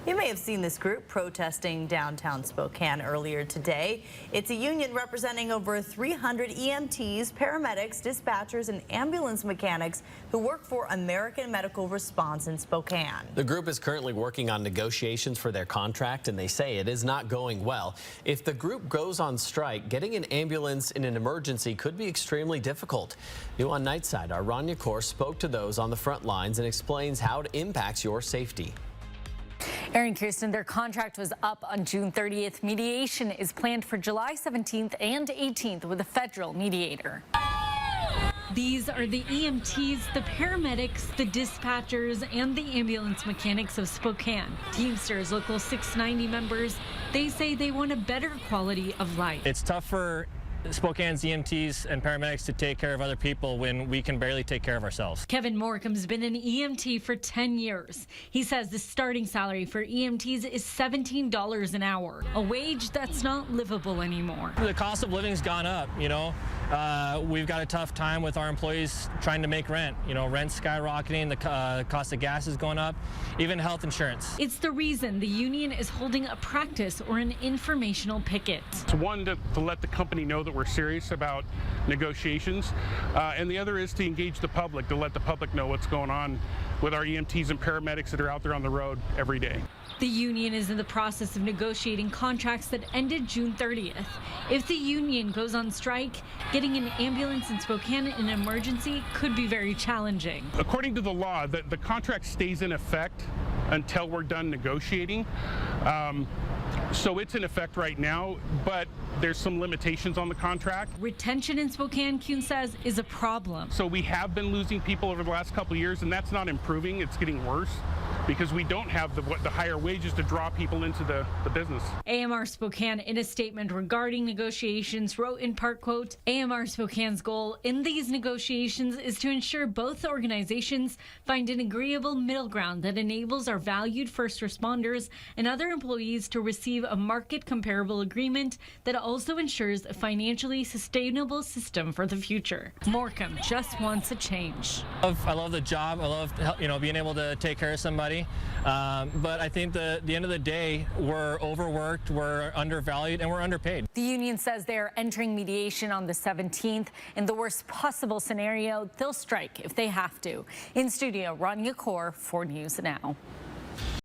You may have seen this group protesting downtown Spokane earlier today. It's a union representing over 300 EMTs, paramedics, dispatchers, and ambulance mechanics who work for American Medical Response in Spokane. The group is currently working on negotiations for their contract, and they say it is not going well. If the group goes on strike, getting an ambulance in an emergency could be extremely difficult. New on Nightside, our Rania Kaur spoke to those on the front lines and explains how it impacts your safety. Aaron, Kirsten, their contract was up on June 30th. Mediation is planned for July 17th and 18th with a federal mediator. These are the EMTs, the paramedics, the dispatchers, and the ambulance mechanics of Spokane. Teamsters, Local 690 members, they say they want a better quality of life. It's tough for Spokane's EMTs and paramedics to take care of other people when we can barely take care of ourselves. Kevin Morcom's been an EMT for 10 years. He says the starting salary for EMTs is $17 an hour, a wage that's not livable anymore. The cost of living's gone up, you know. We've got a tough time with our employees trying to make rent. You know, rent's skyrocketing, the cost of gas is going up, even health insurance. It's the reason the union is holding a practice or an informational picket. It's one to let the company know that we're serious about negotiations, and the other is to engage the public, to let the public know what's going on with our EMTs and paramedics that are out there on the road every day. The union is in the process of negotiating contracts that ended June 30th. If the union goes on strike, getting an ambulance in Spokane in an emergency could be very challenging. According to the law, the contract stays in effect until we're done negotiating. So it's in effect right now, but there's some limitations on the contract. Retention in Spokane, Kuhn says, is a problem. So we have been losing people over the last couple of years, and that's not improving. It's getting worse because we don't have the higher wages to draw people into the business. AMR Spokane, in a statement regarding negotiations, wrote in part, quote, AMR Spokane's goal in these negotiations is to ensure both organizations find an agreeable middle ground that enables our valued first responders and other employees to receive a market comparable agreement that also ensures a financially sustainable system for the future. Morcom just wants a change. I love the job. I love, being able to take care of somebody. But I think the end of the day, we're overworked, we're undervalued, and we're underpaid. The union says they're entering mediation on the 17th. In the worst possible scenario, they'll strike if they have to. In studio, Rania Kaur, 4 News Now.